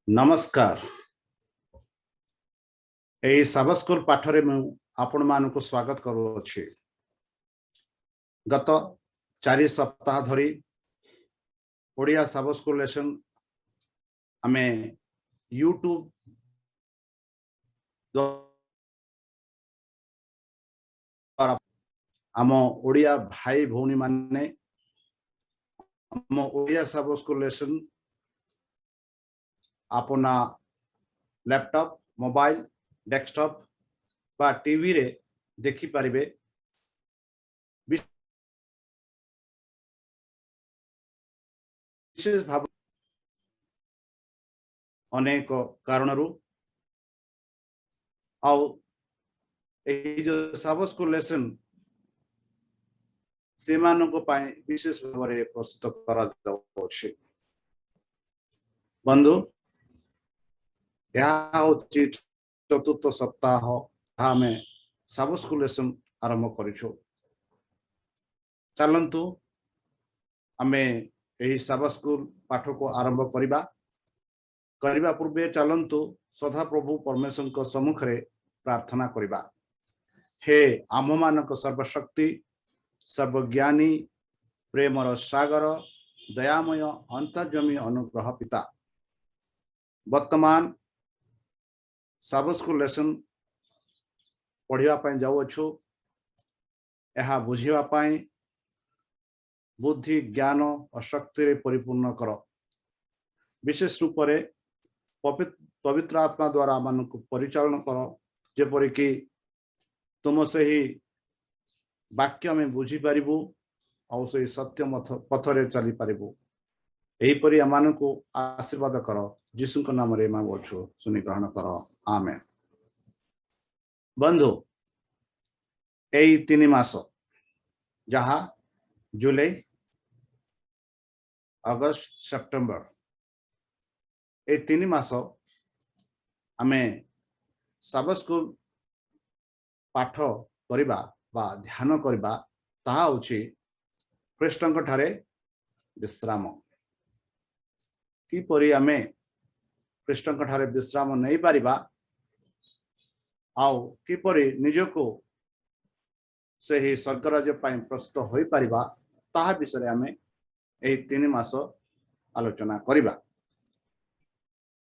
नमस्कार। यही सब स्कूल पाठरे मु आपण मानक स्वागत करुछि। गत 4 सप्ताह धरी ओडिया सब स्कूल लेसन आमे यूट्यूब द्वारा आम ओडिया भाई भौणी माने आम ओडिया सब स्कूल लेसन अपना लैपटॉप मोबाइल डेस्कटॉप बा टीवी रे देखि परिबे। विशेष भाव अनेक कारणरू आउ जो सब स्कूल लेसन से विशेष भाव में प्रस्तुत करा बंधु यह चतुर्थ सप्ताह आम सब स्कूल लेसन आरंभ करूँ। चलतु आमे यही सब स्कूल पाठ को आरंभ करने पूर्वे चलतु सदा प्रभु परमेश्वर के सम्मुख रे प्रार्थना करिबा। हे आम मानक सर्वशक्ति सर्वज्ञानी प्रेमर सागर दयामय अंतर्जमी अनुग्रह पिता, वर्तमान सब स्कूल लेसन पढ़ापी जाऊँ यह बुझापी बुद्धि ज्ञान और शक्ति रे परिपूर्ण कर। विशेष रूप से पवित्र आत्मा द्वारा मान को परिचालन कर, जेपरिक तुम से ही वाक्य में बुझी पारिबु और से सत्य पथरे चली पारिबु। एहीपरि आमान को आशीर्वाद कर, यीशु के नाम रे मांगुछु, सुनि ग्रहण कर। आमेन। बंधु एई 3 मास जहा जुलाई अगस्त सेप्टेम्बर ए 3 मास आमे सब स्कूल पाठ करिबा बा ध्यान करिबा ताहा होछि ख्रीष्टंक ठारे विश्राम। किपरि आमे ख्रीष्टंक ठारे विश्राम नहीं पारिबा आउ किपरि निजको से ही स्वर्गराज्य पाई प्रस्तुत होई पारिबा ताहा विषय आमे एही 3 मास आलोचना करिबा।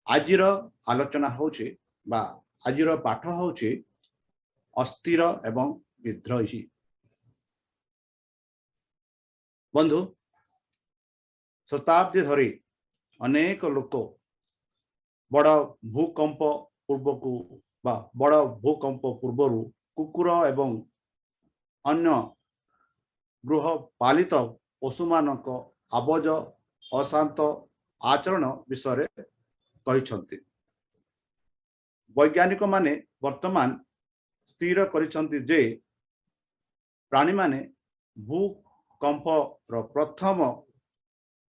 आजिर आलोचना होछि बा आजिर पाठ होछि अस्थिर एवं विद्रोही। बंधु शताब्दी धरी अनेक लोक बड़ भूकंप पूर्वक बा बड़ भूकंप पूर्वर कुकुर एवं अन्य गृहपालित पशु मानक आबज अशांत आचरण विषय कहिसंती। वैज्ञानिक माने वर्तमान स्थिर करिसंती जे प्राणी माने भूकंप रो प्रथम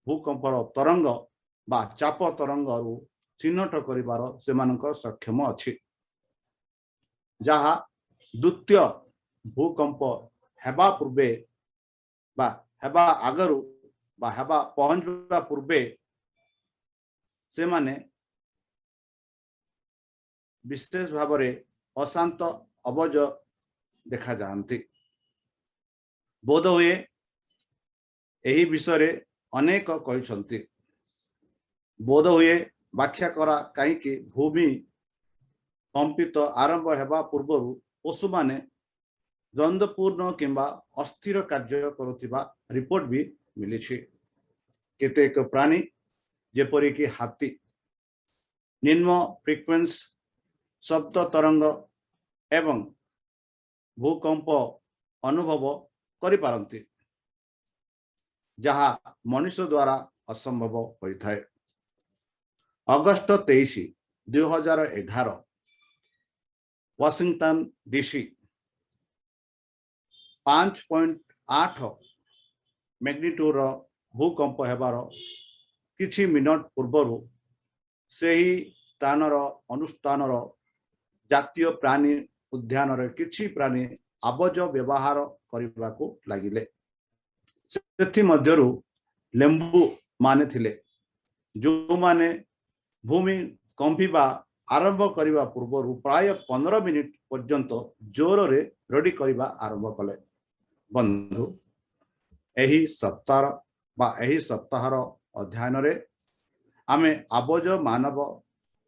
भूकंपर तरंग बा चाप तरंग रु चिन्हट करिवार सेमानक सक्षम अछि, जहा द्वितीय भूकंप हेबा पूर्वे बा हेबा आगरु बा हेबा पहुंचबा पूर्वे से माने विशेष भाव में अशांत अबज देखा जाती। बोध हुए यही विषय अनेक कहते। बोध हुए व्याख्या करा कहीं भूमि कंपित आरंभ हेबा पूर्व पशु माने द्वंद्वपूर्ण किंबा अस्थिर कार्य करुथिबा रिपोर्ट भी मिली। केतेक प्राणी जेपरिक हाथी निम्न फ्रिक्वेंस शब्द तरंग एवं भूकंप अनुभव करि पारंती, जहा मनुष्य द्वारा असंभव होता है। अगस्त 23, 2011 वाशिंगटन डीसी 5.8 मैग्नीट्यूड भूकंप हेबार किछि मिनट पूर्वर से ही स्थानर अनुष्ठानर जातीय प्राणी उद्यान किछि प्राणी आबज व्यवहार करने को लगिले। सेथि मध्यरु लेंबू माने थिले, जो माने भूमि कंपिबा आरंभ करने पूर्व प्राय 15 मिनिट पर्यंत जोर रे रडी करने आरंभ कले। बंधु एही सप्ताहर अध्ययन रे आमे आबोज मानव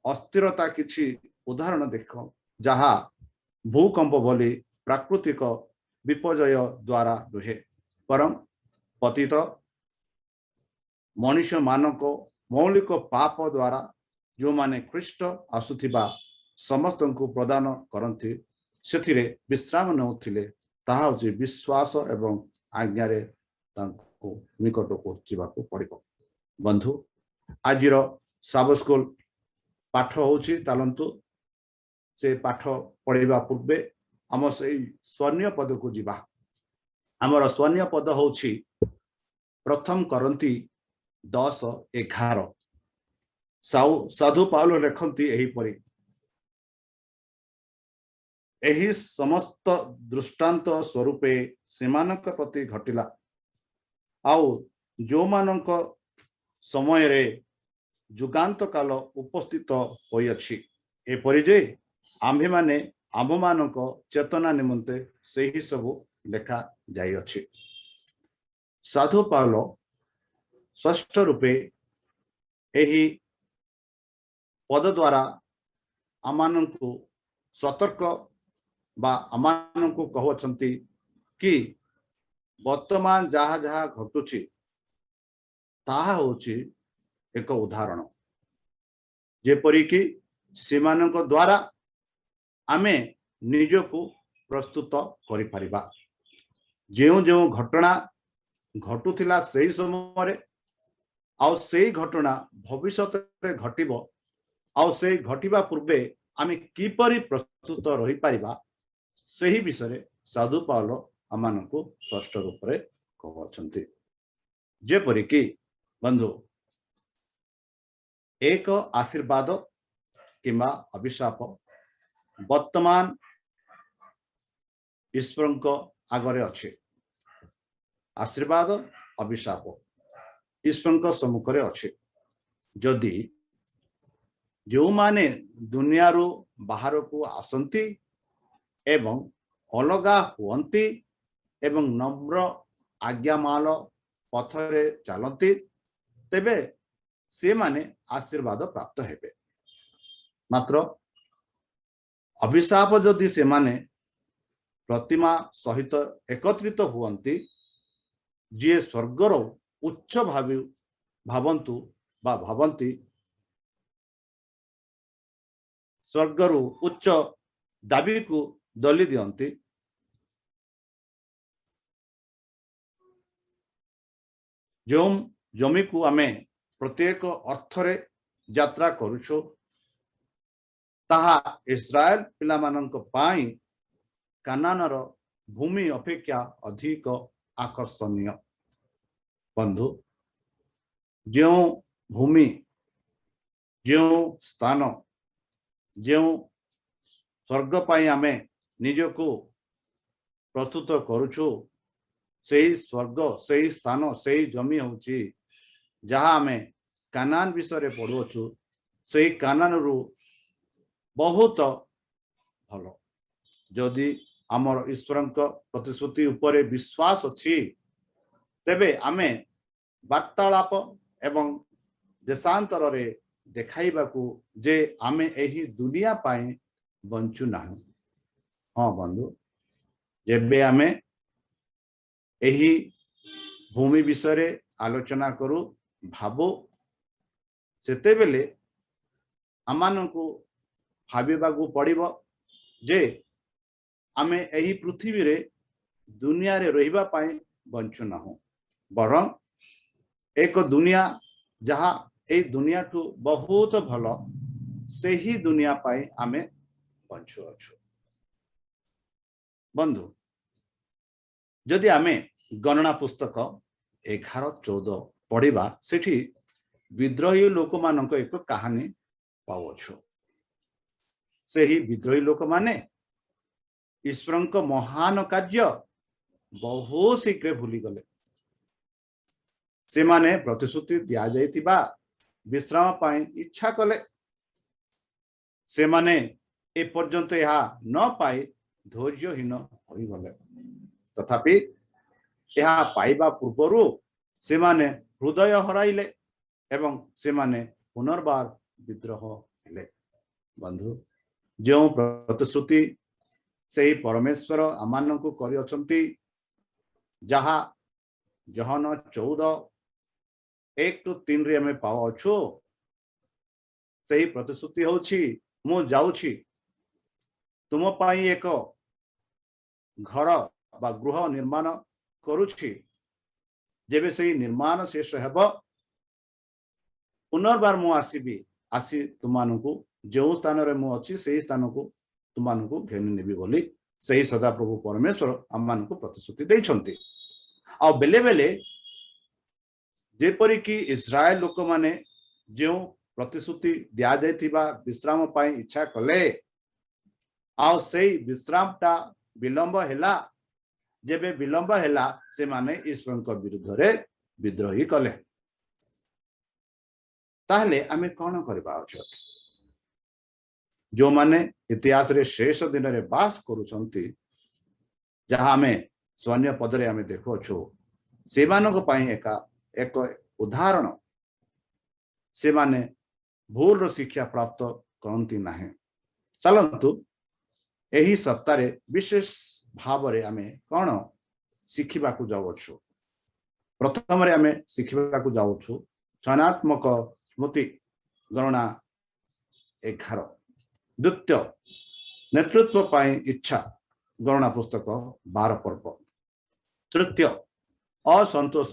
अस्थिरता किछि उदाहरण देख जहा भूकंप भली प्राकृतिक विपर्यय द्वारा नुहे परम पतित मनुष्य मानक मौलिक पाप द्वारा जो माने ख्रीष्ट आसुथिबा समस्त को प्रदान करती से विश्राम नौथिले ताहा होछि विश्वास एवं आज्ञारे तांको निकट को जीवाको पड़िबो। बंधु आजिर साब स्कूल पाठ होछि तालंतु से पाठ पढ़िबा पूर्वे आम से स्वर्ण पद को जीवा। आमर स्वर्ण पद होछि प्रथम करंती 10:11 साधु पाउल लेखंती एहीपरि एही समस्त दृष्टांत स्वरूपे सेमानक प्रति घटिला आउ जो मानक समय रे जुगांत काल उपस्थित होई अछि एपरि जे आम्भे माने आम मानक चेतना निमंते सेही सबु लेखा जाई अछि। साधु पाउल स्पष्ट रूपे एही पद द्वारा आमानंकु सतर्क बा आमानंकु कहउछंती कि वर्तमान जहा जहा घटुछि ताहा होछि एक उदाहरण जेपरि कि सेमानंक द्वारा आमे निजको प्रस्तुत करि परिबा। जेउ जेउ घटना घटुथिला सेही समय आउ सेही घटना भविष्यत रे घटिबो आउ सेही घटिबा पूर्वे आमे किपरि प्रस्तुत रहि परिबा सेही विषय साधु पाउल आमानको स्पष्ट रूप रे कहउछंती। जेपरि कि बंधु एक आशीर्वाद किंबा अभिशाप वर्तमान ईश्वरଙ୍କ आगरे अच्छे। आशीर्वाद अभिशाप ईश्वरଙ୍କ सम्मुखरे अच्छे। जदि जो माने दुनिया रू बाहर को आसंती एवं अलगा हुअंती एवं नम्र आज्ञामाल पथरे चलती तेबे से माने आशीर्वाद प्राप्त हेबे। मात्र अभिशाप जदि से माने प्रतिमा सहित एकत्रित हुअंती जे स्वर्गर उच्च भावंतु बा भावंती स्वर्गर उच्च दाबी को दली दियंती जो जमी को आमे प्रत्येक अर्थरे यात्रा करूछु ताहा इस्राएल पिला मानक पाई कानानर भूमि अपेक्षा अधिक आकर्षणीय। बंधु जो भूमि जो स्थान जो स्वर्ग पाई आमे निजको प्रस्तुत करूछु सेही स्वर्ग सेही स्थान सेही जमी होची जहाँ आमे कानान विषय पढ़ुछु सेही कानान रु बहुत भल। जदि आमर ईश्वरଙ୍କ प्रतिश्रुति उपरे विश्वास अछि तेबे आमे वार्तालाप एवं देशांतर रे देखाइबाकू जे आमे एही दुनिया पाई बंचु नाही। हाँ बंधु जेबे आमे एही भूमि विषय आलोचना करू भाबो सेते बेले आमानकू भाबिबाकू पड़िबो जे आमे एही पृथ्वी रे दुनिया रे रहिबा पाई बंचु नाहु बरं एक दुनिया जहाँ ए दुनिया ठू बहुत भल से ही दुनिया पाई आमे बंचु अछु। बंधु जदि आमे गणना पुस्तक 11:14 पढ़िबा सेठी विद्रोही लोक मानक एक कहानी पाउछु। से ही विद्रोही लोक माने ईश्वरଙ୍କ महान कार्य बहुत शीघ्र भूली गले। से माने प्रतिश्रुति दिया जाइतिबा विश्राम पाई इच्छा कले से माने ए पर्यंत यह न पाई धैर्यहीन हो गले तथापि यह पाइबा पूर्वरु से माने हृदय हराइले एवं से माने पुनर्बार विद्रोह हेले बंधु जो प्रतिश्रुति से परमेश्वर आमान को करि अछंती जहा जहन 14:1-3 रे हमें पाओ अछु सही प्रतिश्रुति होछि मु जाउछि तुम पाई एक घर बा गृह निर्माण करुछि जेबे सही निर्माण शेष हेब पुनर्बार मु आसीबी आसी तुमानकु जो स्थान रे मु अछि सही स्थान को तुमानकु घेनि नेबी बोली सही सदा प्रभु परमेश्वर आमान को प्रतिश्रुति दैछंती आ बेले बेले जेपरि कि इस्राएल लोक माने जो प्रतिश्रुति दिया जाइथिबा विश्राम पाई इच्छा कले आ सही विश्राम ता विलंब हेला जेबे विलंब हेला से माने ईश्वर को विरुद्ध रे विद्रोही कले ताहले आमे कोन करबा उचित जो माने इतिहास रे शेष दिन रे बास करूछंती जहां हमें स्वन्य पद रे हमें देखो छु से मानको पाई एक उदाहरण से माने भूल रो शिक्षा प्राप्त करंती नाही चलंतु एही सप्ताह विशेष भाव रे हमें कोन शिखिबा को जाउ छु प्रथम रे हमें शिखिबा को जाउ छु चनात्मक स्मृति गणना 11 द्वितीय नेतृत्व पाई इच्छा गणना पुस्तक 12 पर्व तृतीय असंतोष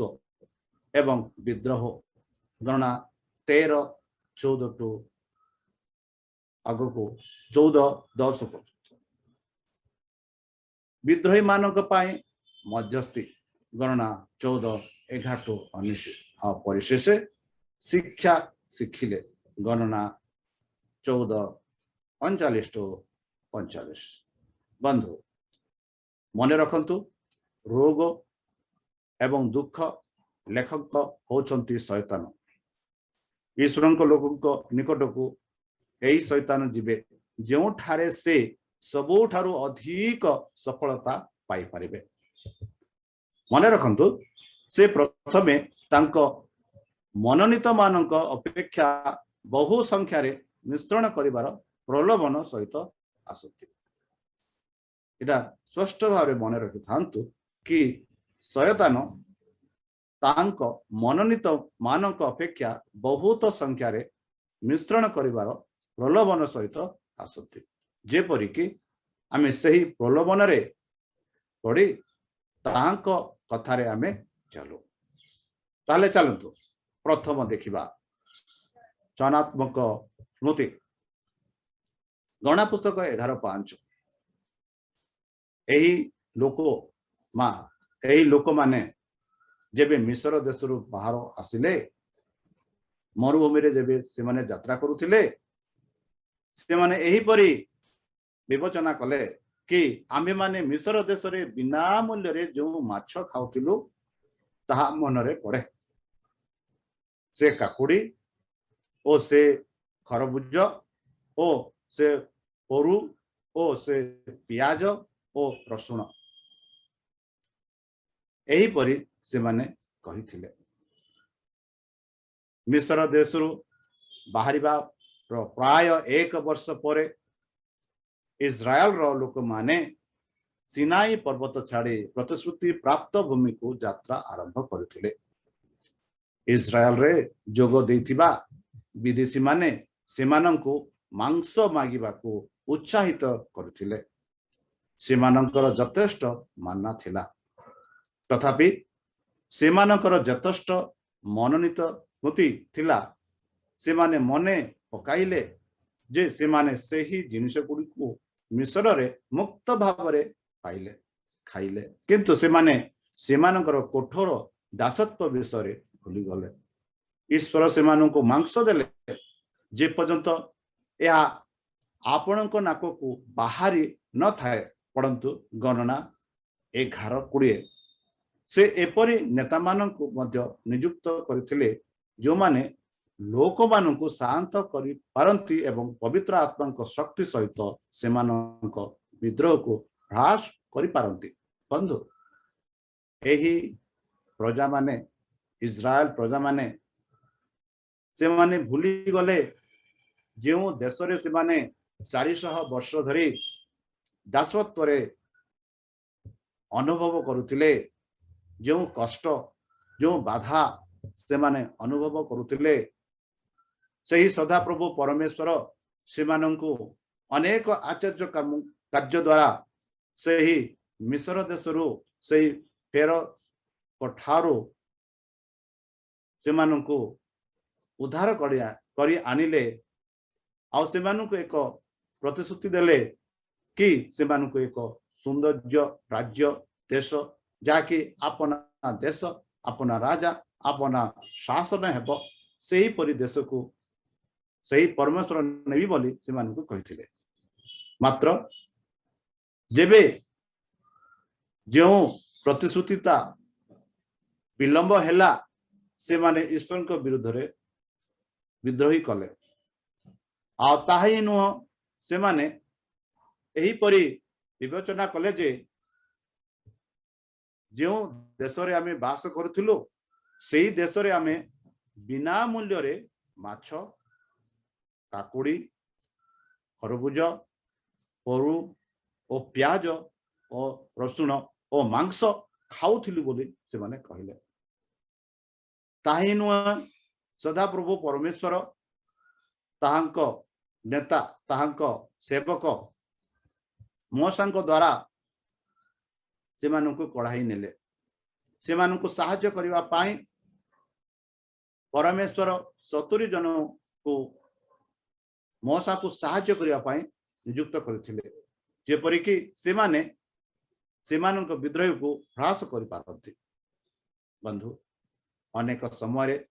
एवं विद्रोह गणना 13-14 टू आगो को 14-10 पर्यंत विद्रोही मानक पाई मध्यस्थी गणना 14-11-19 आ परिशेष शिक्षा शिखिले गणना 14-39-45 बंधु मन रखंतु रोग एवं दुख लेखक होचंती शैतान ईश्वर लोक निकट को यही शैतान जीवे जो ठारे से सबुठारु अधिक सफलता पाई परिबे मन रखंतु से प्रथमे तांको मनोनीत मानक अपेक्षा बहु संख्या रे मिश्रण करिवार प्रलोभन सहित आसती इटा स्पष्ट भाव मन रखि थांतु कि शयतान तांको मनोनीत मानक अपेक्षा बहुत संख्या रे मिश्रण करिवार प्रलोभन सहित आसती जेपरि कि आमे सही प्रलोभन रे पड़ी तांको कथा रे आमे चलू ताले चलंतु प्रथम देखिबा चनात्मक स्मृति गणना पुस्तक 11:5 एही लोक माने जेबे मिस्र देशरु बाहर आसिले मरुभूमि रे जेबे से माने यात्रा करुथिले से माने एही परी विवेचना कले कि आमे माने मिस्र देश रे बिना मूल्य रे जो माछ खाउथिलु ताहा मनरे पड़े से काकुड़ी ओ से खरबुज ओ से पोरु ओ से पियाज ओ रसुण एही परी से माने कहिथिले मिस्र देशरु बाहरिबा प्राय 1 वर्ष परे इस्राएल रो लोक माने सिनाई पर्वत छाड़ी प्रतिश्रुति प्राप्त भूमि को यात्रा आरंभ करथिले इस्राएल रे जोगो देथिबा विदेशी माने सेमानंको मांस मागिबा को उत्साहित करथिले सेमानंकर यथेष्ट मानना थिला तथापि सेमानंकर यथेष्ट मनोनीत स्मृति थिला सेमाने मने पकाइले जे सेमाने सेही जिनिस गुडी को मिस्र रे मुक्त भाव रे पाइले खाइले किंतु सेमाने सेमानंकर कठोर दासत्व विषय भूली गले ईश्वर सेमानंको मांस देले जे पर्यंत या आपणको नाको को बाहरी न थाए परंतु गणना 11:20 से एपरी नेता माननको मध्य नियुक्त करथिले जो माने लोक मानू शांत करि पारंती एवं पवित्र आत्मा शक्ति सहित सेमानक विद्रोह को ह्रास करि पारंती। बंधु एही प्रजा माने इस्राएल प्रजा माने से माने भूली गले जो देश रे से माने 400 वर्ष धरी दासत्व रे अनुभव करुतिले, जो कष्ट जो बाधा से माने अनुभव करुतिले, सही सदा प्रभु परमेश्वर से मानंकु अनेक आश्चर्य कार्य द्वारा सही मिस्र देशरु सही फेरो कोठारो से मानंकु उद्धार करी आनिले आउ से मानंकु एक प्रतिश्रुति देले कि से मानंकु एक सौंदर्य राज्य देश जाकि अपना देश अपना राजा अपना शासन हेब सही परि देश को सही परमेश्वर नेबी बोली से मानंकु कहिथिले। मात्र जेबे जो प्रतिश्रुतिता विलंब हैला से माने ईश्वर को विरुद्ध रे विद्रोही कले आ ताही नुह से माने एही परि विवेचना कले जे जो देश रे आमे बास करथिलु सेही देश रे आमे बिना मूल्य रे माछ काकुड़ी खरबुज परु और प्याज और रसुण और मांस खाऊथिलु बोली से माने कहले। ताही नुह सदा प्रभु परमेश्वर ताहांक नेता ताहांक सेवक मोसांक द्वारा से मानंकु कढ़ाई नेले से मानंकु सहाय्य करिवा पाई परमेश्वर 70 जन को मोसा को सहाय्य करिवा पाई नियुक्त करथिले जेपरि कि से माने सेमानक विद्रोह को ह्रास करि पारंती। बंधु अनेक समय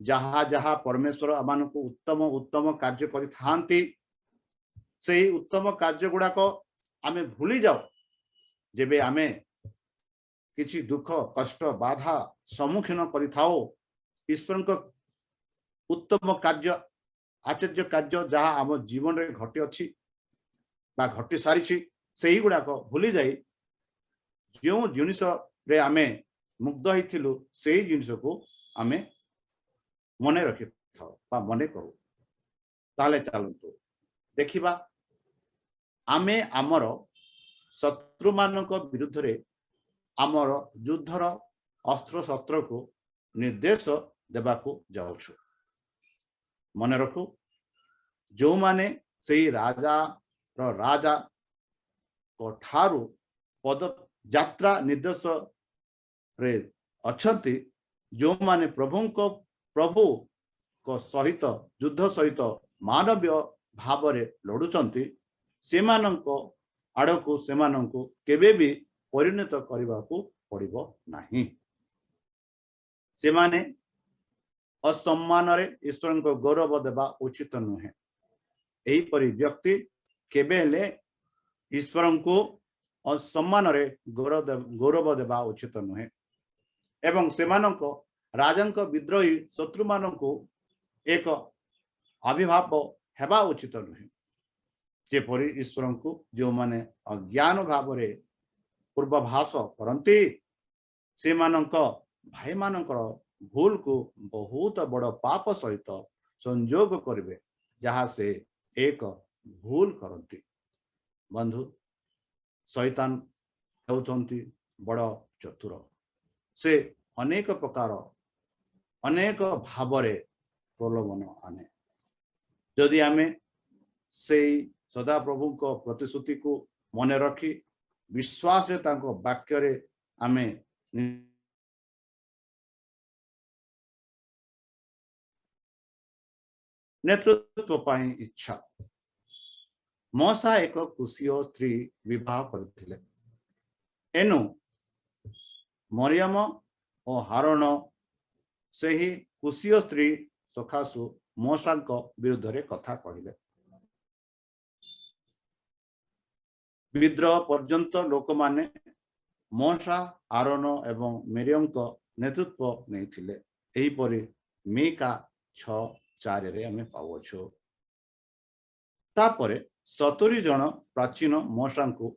जहाँ जहाँ परमेश्वर आमान को उत्तम उत्तम कार्य करि थांती से उत्तम कार्य गुड़ाक आमे भूली जाओ जेबे आमे किछि दुख कष्ट बाधा सम्मुखीन करि थाओ ईश्वर को उत्तम कार्य आश्चर्य कार्य जहाँ आम जीवन रे घटी अछि बा घटी सारी से गुड़ाक भूली जाई जो जिनिस रे आमे मुग्ध होइथिलु से जिनिस को आमे मने रखि थाओ बा मने करू। ताले चलंतु देखिबा आमे आमर शत्रु मानक विरुद्ध रे आमर युद्धर अस्त्र शस्त्र को निर्देश देबाकू जाउछु। मने रखु जो माने सेही राजा को ठारू पद यात्रा निर्देश रे अछंती जो माने प्रभु को सहित युद्ध सहित मानवीय भाव रे लड़ुचंती सेमानंको आड़को सेमानंको केबे भी परिणत करबा को पड़िबो नाही। सेमाने असम्मान रे ईश्वर को गौरव देबा उचित नुहे। एही परि व्यक्ति केबे ले ईश्वर को असम्मान रे गौरव देबा उचित नुहे एवं सेमानंको राजंक विद्रोही शत्रु मानंको एक अभिभाव हेबा उचित नुहे। जेपरि ईश्वर को जो माने अज्ञान भाव रे पूर्वाभास करंती से मानंक भाई मानंकर भूल को बहुत बड़ पाप सहित संयोग करिवे जहाँ से एक भूल करंती। बंधु शैतान हेउचंती बड़ चतुर से अनेक प्रकार अनेक भाव रे प्रलोभन आने। यदि आमे से सदा प्रभु को प्रतिश्रुति को मने रखी विश्वास रे तांको वाक्य रे आमे नेतृत्व पाई इच्छा। मोसा एक कुशीय स्त्री विवाह करथिले एनु मरियम और हारण से ही कुशीय स्त्री सखासु मोसा विरुद्ध रे कथा कहले। विद्रोह पर्यंत लोक माने मोसा आरोन एवं मिरियम को नेतृत्व नहीं थिले। एही परि मीका 6:4 रे आमे पावछु। तापरे 70 जन प्राचीन मूसा को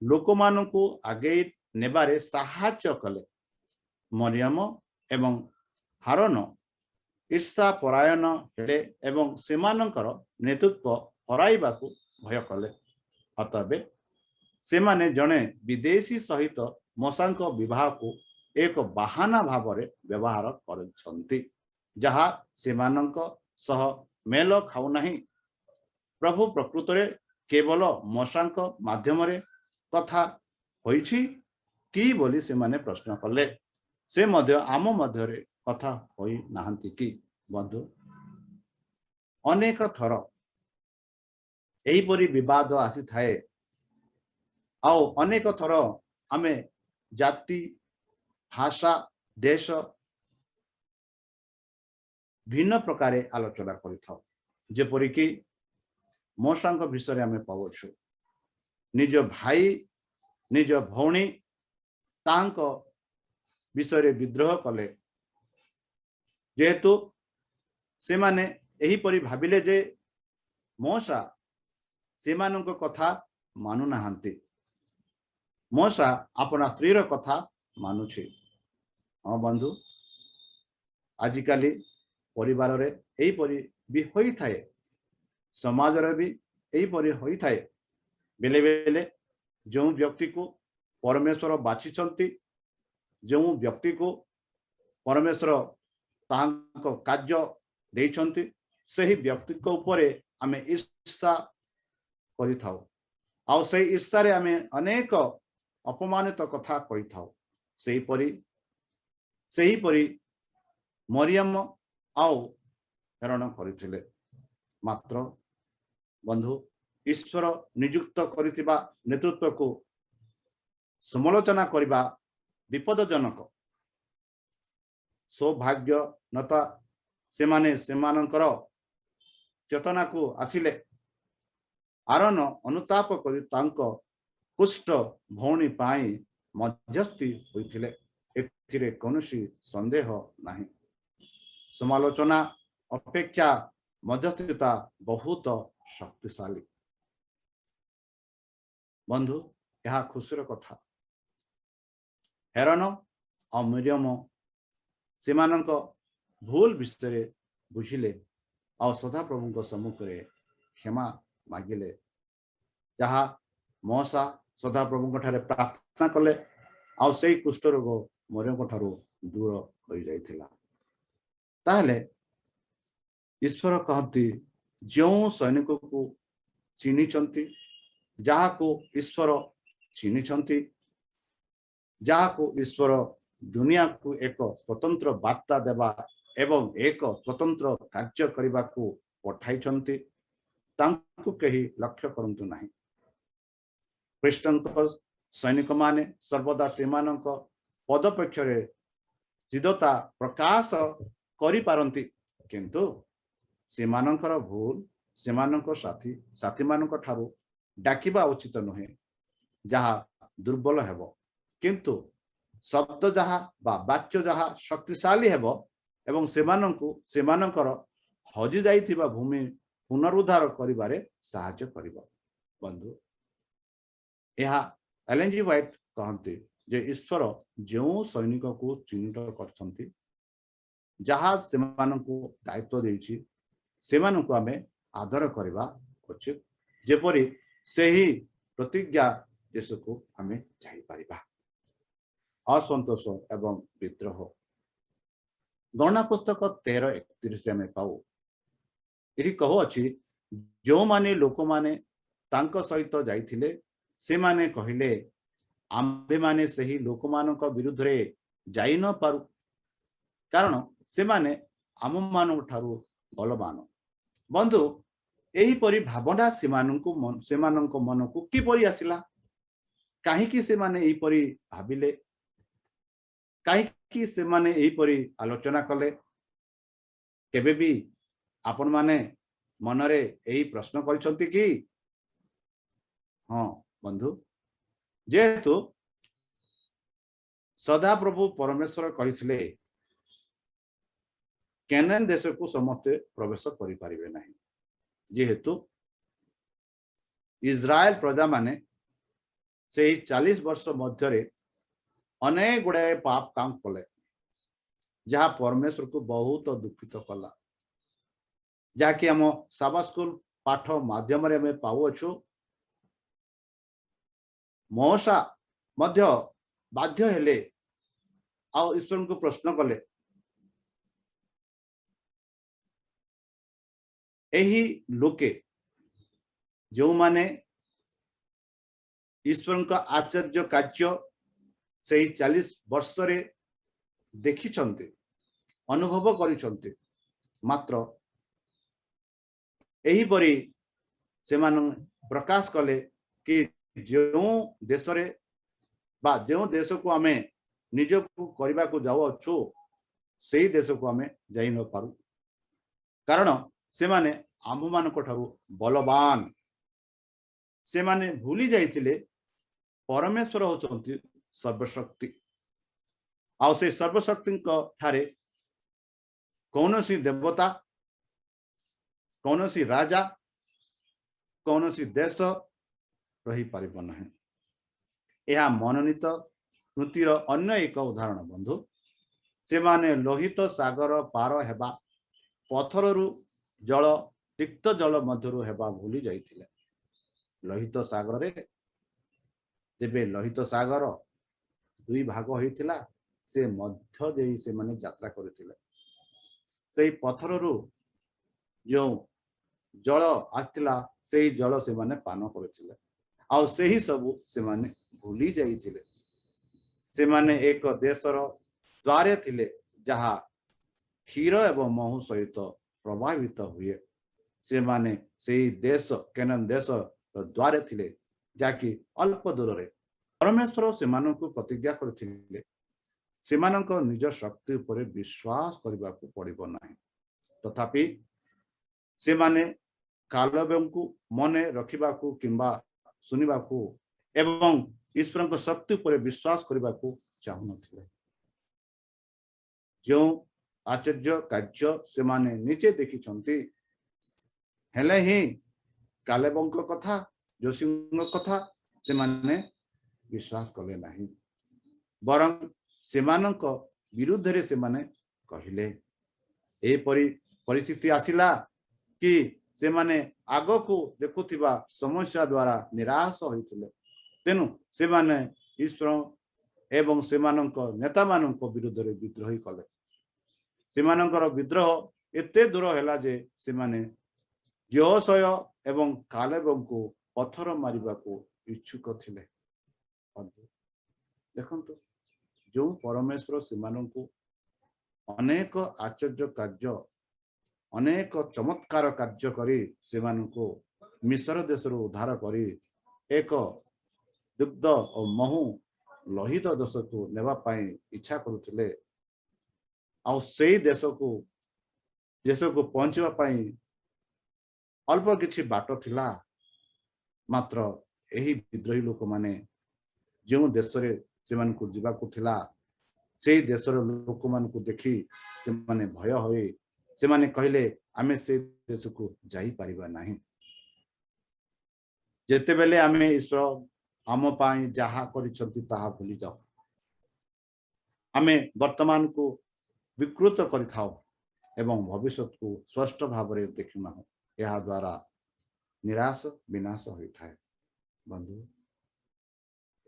लोकमानंकु आगे नेबारे साहाय्य कले। मरियम एवं हारन ईर्षा परायण हेले एवं सेमानंकर नेतृत्व हराइबाकू भय कले। अतबे सेमाने जने विदेशी सहित मूसांक विवाह को एक बाहाना भावरे व्यवहार करछंती, जहा सेमानंक सह मेल खाउ नाही। प्रभु प्रकृत रे केवल मूसांक माध्यम रे कथा होइछि कि बोली से माने प्रश्न कले। से मध्य आम मध्य रे कथा होई नाहंती कि? बंधु, अनेक थर एही परी विवाद आसी थाए। आउ अनेक थर आमे जाति, भाषा, देश भिन्न प्रकार आलोचना करिथाउ। जेपरि कि मूसांक विषय आमे पावछु, निज भाई निज भौणी तांक विषय विद्रोह कले, जेहेतु से माने एही परी भाबिले जे मूसा सेमानंक कथा मानु नाहंती, मूसा अपना स्त्रीर कथा मानुछि। हाँ बंधु, आजिकाली परिवार रे एही परी भी होई थाए, समाज रे भी एही परी होई थाए। बेले बेले जो व्यक्ति को परमेश्वर बाछिछंती, जो व्यक्ति को परमेश्वर तांको कार्य देइछंती, सही व्यक्ति को ऊपरे आमे ईर्षा करिथाउ। आउ से ईर्षा रे आमे अनेक अपमानित कथा कहिथाउ। सही परी मरियम आउ हेरण करिथिले। मात्र बंधु, ईश्वर नियुक्त करिथिबा नेतृत्व को समालोचना करिबा विपदजनक। सौभाग्य नता सेमाने सेमानंकर चेतना को आसिले आरन अनुताप करि तांको कुष्ठ भौणी पाई मध्यस्थी होइथिले। एथिरे कोनोसी संदेह नाही। समालोचना अपेक्षा मध्यस्थता बहुत शक्तिशाली। बंधु, यह खुशीर कथा। हेरन और मरियम सेमानंक भूल विषय बुझिले और सदा प्रभु सम्मुख में क्षमा मागिले, जहा मूसा सदा प्रभु ठारे प्रार्थना कले और से कुष्ठ रोग मरियम ठारू दूर हो जाइथिला। ताहले ईश्वर कहती, जो सैनिक को चिन्हिचंती, जहा को ईश्वर चिन्हिचंती, जहा को ईश्वर दुनिया को एक स्वतंत्र वार्ता देवा एवं एक स्वतंत्र कार्य करने को पठाई, तांको कहीं लक्ष्य करंतु नहीं। ख्रीष्टंक सैनिक माने सर्वदा सेमानंक पदपेक्षरे सिद्धता प्रकाश करि पारंती, किंतु सेमानंकर भूल सेमानंक साथी मानंक ठारू डाकिबा उचित नुहे, जहा दुर्बल हेबो, किंतु शब्द जहा बा वाक्य जहा शक्तिशाली हेबो एवं सेमानंकर हजि जाइथिबा भूमि पुनरुद्धार करिबारे साहाय्य करिबो। बंधु, यह एलेन जी व्हाइट कहते जे ईश्वर जो सैनिक को चिन्हित करछंती, जहा सेमानंकु दायित्व देइछि, सेमानंकु आमे आदर करिबा उचित, जेपरि सेही प्रतिज्ञा देश को आमे जाई परिबा। असंतोष एवं विद्रोह गणना पुस्तक 13:31 आमे पाऊ। इति कहो अछि, जो माने लोक माने तांको सहित जाइथिले से माने कहिले, आम्भे माने सही लोक मानक विरुद्ध रे जाई न पारु, कारण से माने आम मान ठारू बलवान। बंधु, एही परी भावना सेमानंको मन को किपरि आसिला? काहेकि से माने एही परी भाबिले? काहेकि से माने एही परी आलोचना कले? केबे भी आपण माने मनरे एही प्रश्न करिसंती कि? हाँ बंधु, जेहेतु सदा प्रभु परमेश्वर कहिथिले, केनान देश को समस्ते प्रवेश करि परिबे नाही जेहेतु इस्राएल प्रजा माने से 40 वर्ष मध्य अनेक गुड़ाए पाप काम कले जहाँ परमेश्वर को बहुत दुखित कला जहाँकि आम साबा स्कूल पाठ माध्यम रे हमें पाउछु मौसा मध्य बाध्य हेले आ ईश्वर को प्रश्न कले एही लोके जो माने ईश्वर का आचार्य कार्य से 40 वर्ष रे देखी अनुभव करिसंते मात्र एही परी से मान प्रकाश कले कि जो देश रे बा जो देश को आमे निज को करबा को जाओ छु सेही देश को आमे जाई न पारु कारण से माने आम मान को ठारू बलवान से माने भूली जाइथिले परमेश्वर होचंती सर्वशक्ति आउ से सर्वशक्ति ठारे कौनसी देवता कौनसी राजा कौनसी देश रही पारिब नहीं यह मनोनीत कृतिर अन्य एक उदाहरण बंधु से माने लोहित सागर पार हेबा पथररू जल तिक्त जल मध्यरु हेबा भूली जाइथिले लोहित सागर रे जेबे लोहित सागर दुई भाग होइथिला से मध्य देई से माने यात्रा करथिले सेही पथररू जो जल आस्थिला सेही जल से माने पान करथिले आ सेही सब से माने भूली जाइथिले से माने एक देशर द्वारे थिले जहा क्षीर एवं महु सहित प्रभावित हुए से माने सेही देश केनान देश द्वारे थिले जाकि अल्प दूर रे परमेश्वर से मानक प्रतिज्ञा करथिले से मानक निज शक्ति पर विश्वास करबा को पड़िबो नाही तथापि से माने कालबें को मने रखिबा को किंबा सुनिबा को एवं ईश्वर को शक्ति पर विश्वास करबा को चाहु नथिले जो आचार्य कार्य से माने नीचे देखी छंती हेले ही कालेबं कथा जोशिंग कथा से माने विश्वास कले नहीं बरं सेमानक विरुद्ध रे से माने कहिले ए परिस्थिति आसिला कि से माने आगो को देखुथिबा समस्या द्वारा निराश होइथिले तेनु से माने ईश्वर एवं सेमानक नेता मानक विरुद्ध रे विद्रोही कले सेमानकर विद्रोह एते दूर हैला जे से माने जोशय एवं कालेबं को पत्थर मारिबा को इच्छुक थिले देखंतु जो परमेश्वर सेमानंकु अनेक आश्चर्य कार्य अनेक चमत्कार कार्य करी सेमानंकु मिस्र देश उद्धार करी एक दुग्ध और महु लोहित देश को नेबा पाई इच्छा करुथिले आ सेही देश को पहुंचवा पाई अल्प किछि बाट थिला मात्र एही विद्रोही लोक माने जो देश रे से मान को जीवा को थिला से देशर लोक मान को देखी से माने भय होई से माने कहले आमे से देश को जाई परिबा नाही जेते बेले आमे ईश्वर आम पाई जहा करिसंती ताहा भूली जाओ आमे वर्तमान को विकृत करिथाओ एवं भविष्य को स्पष्ट भाव रे देखिना यह द्वारा निराश विनाश होता है बंधु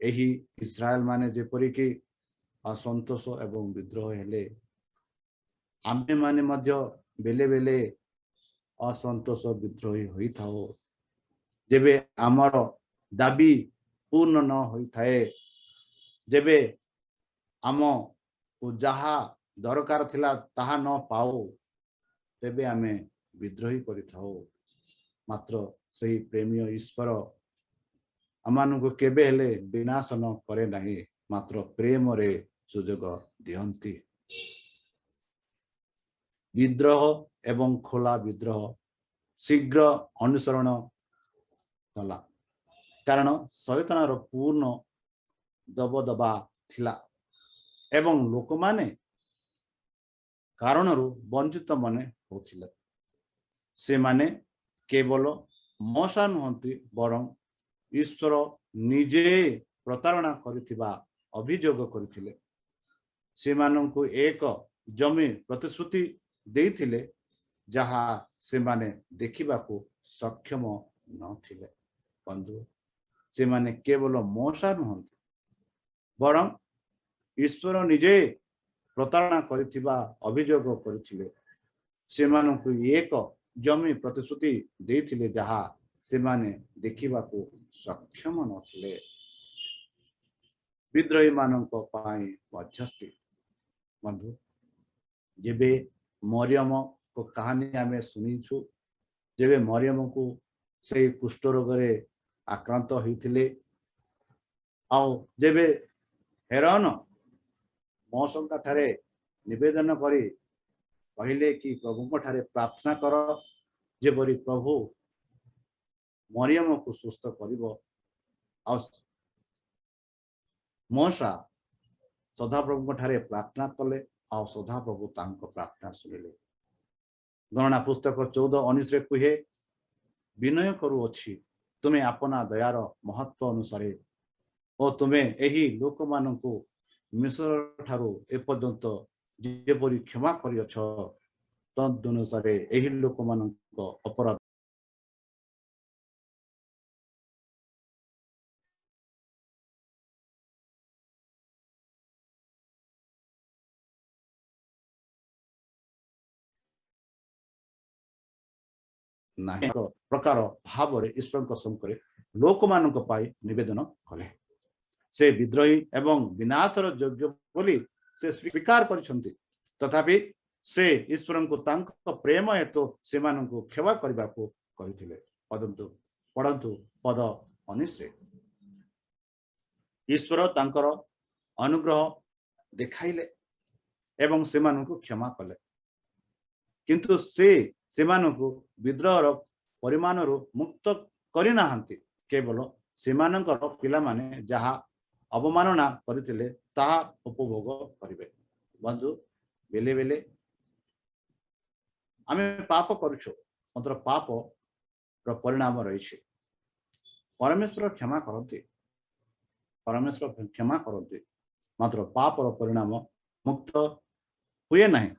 एही इस्राएल माने जेपरि कि असंतोष एवं विद्रोह हेले आमे माने मध्य बेले बेले असंतोष विद्रोही होई थाओ जेबे आमर दाबी पूर्ण न होई थाए जेबे आम को जहा दरकार थिला ताहा न पाओ तेबे आमे विद्रोही करि थाओ मात्र सही प्रेमी ईश्वर आमान को केबे हेले विनाश न करे नहीं मात्र प्रेम रे सुजोग दियंती विद्रोह एवं खोला विद्रोह शीघ्र अनुसरण कला कारण शैतान पूर्ण दबदबा थिला एवं लोक माने कारण वंचित मने होथिले। से माने केवल मशा नुहंती बरं ईश्वर निजे प्रतारणा करिथिबा अभियोग करथिले। सेमानंकु एक जमी प्रतिश्रुति देइथिले जहा से माने देखिबाकू सक्षम नथिले। बंधु से माने केवल मशा नुहंती बरं ईश्वर निजे प्रतारणा करिथिबा अभियोग करथिले। सेमानंकु एक जमी प्रतिश्रुति देइथिले जहा से माने देखिबाकू सक्षम नथिले। विद्रोही मानक पाई मध्यस्थी। बंधु जेबे मरियम को कहानी आमे सुनिछु, जेबे मरियम को से कुष्ठ रोग रे आक्रांत होइथिले आउ जेबे हेरोन मौसम ठारे निवेदन करी कहले कि प्रभु ठारे प्रार्थना कर जेपरि प्रभु मरियम को सुस्थ करिवो। आ मौसा सदाप्रभु ठारे प्रार्थना कले आ सदाप्रभु तांको प्रार्थना सुनिले। गणना पुस्तक 14:19 रे कहे, विनय करूअछि तुमे अपना दयार महत्व अनुसारे ओ तुमे एही लोक मानकु मिस्र ठारू एपर्यंत जेपरि क्षमा करियछ तदनुसारे एही लोक मानक अपराध नाही प्रकार भाव ईश्वर सम्मुखें लोक मानक पाई निवेदन कले। से विद्रोही एवं विनाशर योग्य बोली से स्वीकार करिसंती, तथापि से ईश्वर को तांको प्रेम हेतु से मानकु क्षमा करबा को कहिथिले। पढ़ंतु पद 19 रे, ईश्वर तांकर अनुग्रह देखाइले एवं से मानकु क्षमा कले, किंतु से मानकु विद्रोहर परिमाण मुक्त करिनाहांती। केवल से मानकर पिला माने जहा अवमानना करथिले ताहा उपभोग करिवे। बंधु बेले बेले आमे पाप करूछु, मात्र पाप र परिणाम रहिछि। परमेश्वर क्षमा करते, परमेश्वर क्षमा करते, मात्र पाप र परिणाम मुक्त हुए नहीं।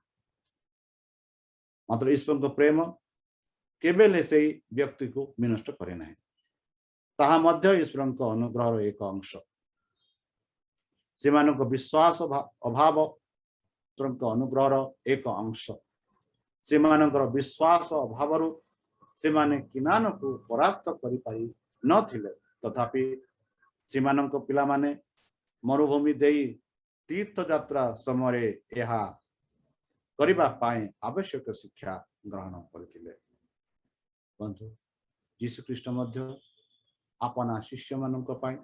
मात्र ईश्वर को प्रेम केबेले से व्यक्ति को विनष्ट करे नहीं, ताहा मध्य ईश्वर को अनुग्रह एक अंश। से मानक विश्वास अभाव अनुग्रह एक अंश। से मानकर विश्वास अभाव से माने किनान को परास्त करि पारि नथिले, तथापि से मानक पिला माने मरुभूमि देई तीर्थ यात्रा समय यह करिबा पाए आवश्यक शिक्षा ग्रहण करथिले। बंधु यीशु ख्रीष्ट मध्य अपना शिष्य मानक पाए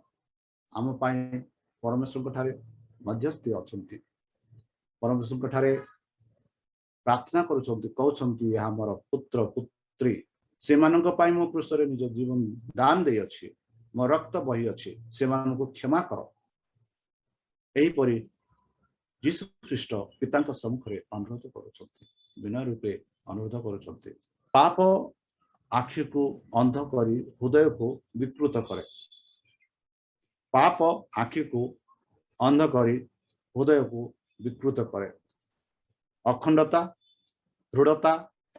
आम पाए परमेश्वर ठारे मध्यस्थी अछंती। परमेश्वर ठारे प्रार्थना करुछंती, कहउछंती यह हमर पुत्र पुत्री से मानक पाए मो क्रूसरे निज जीवन दान दे अछि, मो रक्त बही अछि, से मानक क्षमा कर। एही परि यीशु ख्रीष्ट पिता सम्मुखें अनुरोध करुछंती, विनय रूपे अनुरोध करुछंती। पाप आखि को अंध करी हृदय को विकृत करे। पाप आखि को अंध करी हृदय को विकृत करे। अखंडता दृढ़ता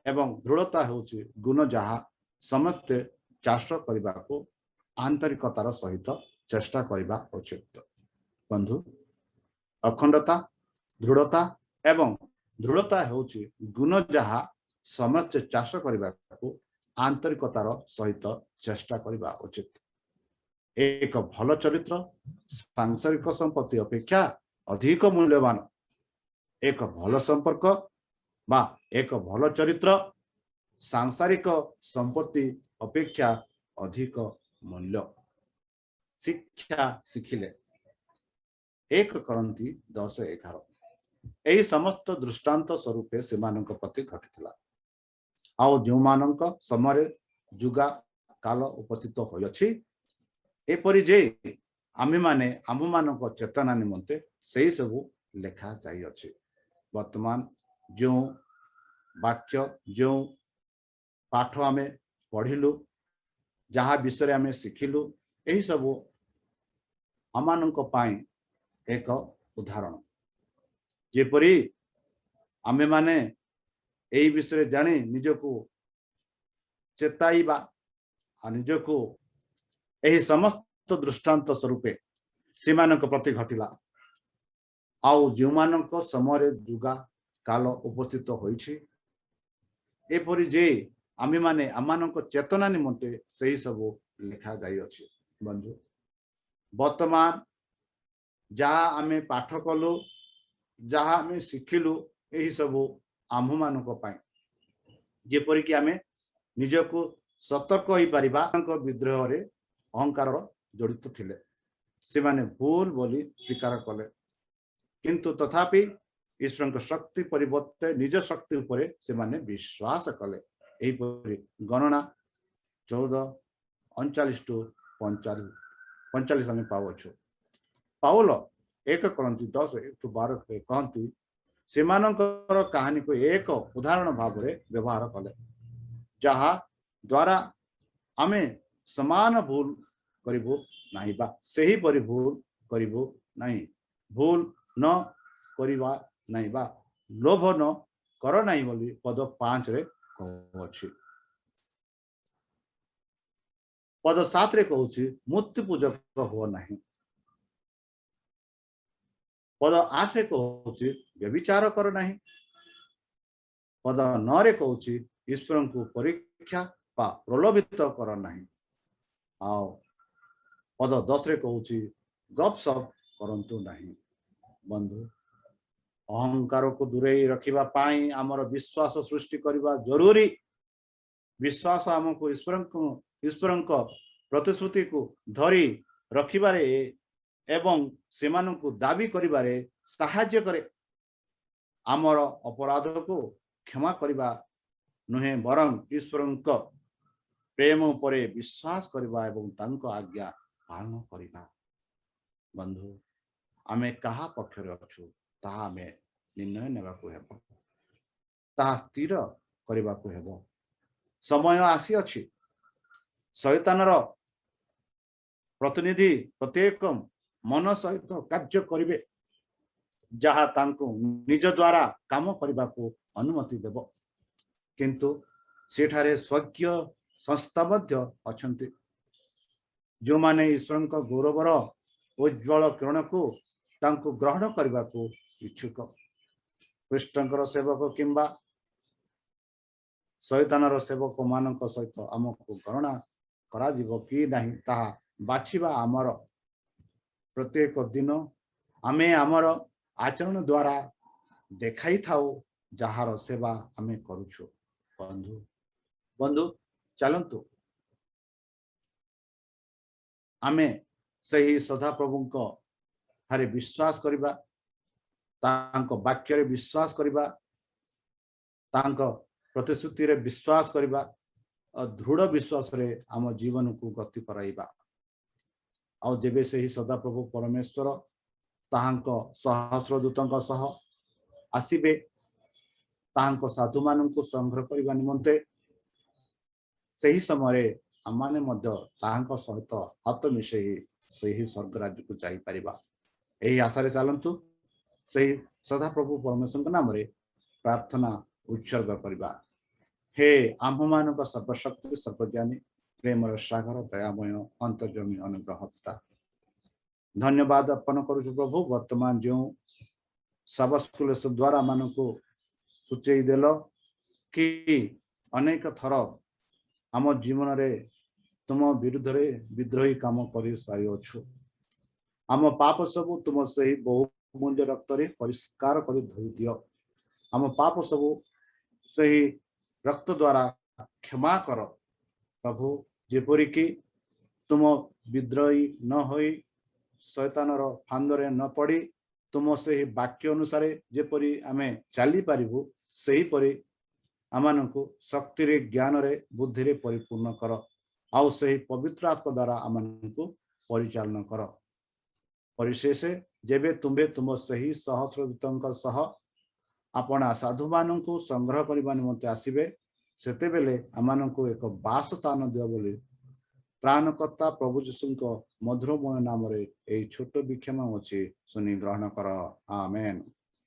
एवं दृढ़ता होची गुण जहा समस्ते चाष करने को आंतरिकतार सहित चेष्टा करने उचित। बंधु अखंडता दृढ़ता एवं दृढ़ता होची गुण जहा समस्ते चाष करने को आंतरिकतार सहित चेष्टा करने उचित। एक भल चरित्र सांसारिक संपत्ति अपेक्षा अधिक मूल्यवान। एक भल संपर्क बा एक भल चरित्र सांसारिक संपत्ति अपेक्षा अधिक मूल्य। शिक्षा शिखिले 1 करंती 10:11 यही समस्त दृष्टांत स्वरूपे से प्रति घटिथिला। आओ जो मानक समय जुगा काल उपस्थित होइछि एपरि जे आमे माने आम मानक चेतना निमंते सही सबु लेखा जाई अछि। वर्तमान जो वाक्य जो पाठ आमे पढ़िलु जहाँ विषय आमे शिखिलु यही सब आमानंक पाई एक उदाहरण जेपरी आमे माने यही विषय जानी निजको चेताइबा निजको यही समस्त दृष्टांत स्वरूपे सेमानक प्रति घटिला आउ जो मानक समय जुगा काल उपस्थित होइछि एपरि जे आमे माने आमानक चेतना निमंते सही सब लिखा जाई अछि बंधु वर्तमान जहाँ आमे पाठ कलु जहाँ आमे शिखिलु यही सब आम मानक पाई जेपरि कि आमे निजको सतर्क होई परिबा विद्रोह रे अहंकार जड़ित थिले से माने भूल बोली स्वीकार कले किंतु तथापि ईश्वर को शक्ति परिवर्ते निज शक्ति उपरे से माने विश्वास कले एहीपरि गणना 14:39 टू 45 आम पावछु पाउल 1 करंती 10:1 टू 12 कहती सेमानकर कहानी को एक उदाहरण भाव में व्यवहार कले जहा द्वारा आमे समान भूल करिबु नाही बा सही परि भूल करिबु नाही भूल न करिबा नाही बा लोभ न कर नाही बोली पद 5 रे कहछि पद 7 रे कहछि मूर्ति पूजक हो नाही पद 8 रे कहछि व्यभिचार कर नाही पद 9 रे कहछि ईश्वर को परीक्षा पा प्रलोभित कर नाही आओ पद 10 रे कहछि गपसप करंतु नाही बंधु अहंकार को दूरे रखिबा पाई आमर विश्वास सृष्टि करबा जरूरी विश्वास हमको ईश्वर प्रतिश्रुति को धरी रखिबारे एवं सेमानंकु दाबी करिबारे सहाय्य करे आमर अपराध को क्षमा करबा नुहे बरं ईश्वर प्रेम उपरे विश्वास करबा एवं तांको आज्ञा पालन करबा बंधु आमे कहा पक्षरे अछु ताहा आमे निर्णय नेबा को हेबो ताहा स्थिर करबा को हेबो समय आसी अछि शैतानर प्रतिनिधि प्रत्येक मन सहित कार्य करिवे जहा तांको निज द्वारा काम करबा को अनुमति देबो किंतु सेठारे स्वज्ञ संस्था मध्य अछंती जो माने ईश्वर का गौरवर उज्ज्वल किरण को तांको ग्रहण करबा को इच्छुक कृष्णकर सेवक किंबा शैतानर सेवक मानक सहित आमको गणना करा जीवो कि नहीं ताहा बाछिबा आमर प्रत्येक दिन आमे आमर आचरण द्वारा देखाई थाओ जहार सेवा आमे करूछु बंधु बंधु चलंतु आमे सही सदा प्रभुंको हारे विश्वास करिबा तांको वाक्य रे विश्वास करिबा तांको प्रतिश्रुति रे विश्वास करिबा और दृढ़ विश्वास रे आम जीवन को गति कराइबा और जेबे से ही सदा प्रभु परमेश्वर ताहांको सहस्र दूतंक सह आसीबे ताहांको साधु माननको संग्रह करबा निमंते सही समय आमाने मध्य ताहांको सहित हाथ मिसेई सही स्वर्ग राज्य को जाई परिबा एही आशा रे चलंतु सही सदा प्रभु परमेश्वर नाम रे प्रार्थना उत्सर्ग करबा हे आम्भमानक सर्वशक्ति सर्वज्ञानी प्रेमर सागर दयामय अंतर्जमी अनुग्रहता धन्यवाद अर्पण करूछु प्रभु वर्तमान जो सब स्कूल द्वारा मानको सूचई देल कि अनेक थर आम जीवन रे तुम विरुद्ध रे विद्रोही काम कर सारी अच्छु आम पाप सबू तुम सही बहु मूल्य रक्त रे परिष्कार कर धोई दियो आम पाप सबू सही रक्त द्वारा क्षमा कर प्रभु जेपरी कि तुम विद्रोही न होई शैतानर फांदरे न पड़ी तुम से वाक्य अनुसार जेपरी आमे चली पारिबु सही परी आमानकु शक्ति रे ज्ञान रे बुद्धि रे परिपूर्ण कर आउ सही पवित्र आत्मा द्वारा आमानकु परिचालन कर परिशेष जेबे तुम्बे तुम सही सहस्रदूतंक सह आपणा साधु मानू संग्रह करने निमंते आसबे सेतेबेले आमानंकु एक बास स्थान दियो बोली प्राणकर्ता प्रभु जीशु मधुरमय नाम रे छोट भिक्षम अच्छी सुनी ग्रहण कर आमेन।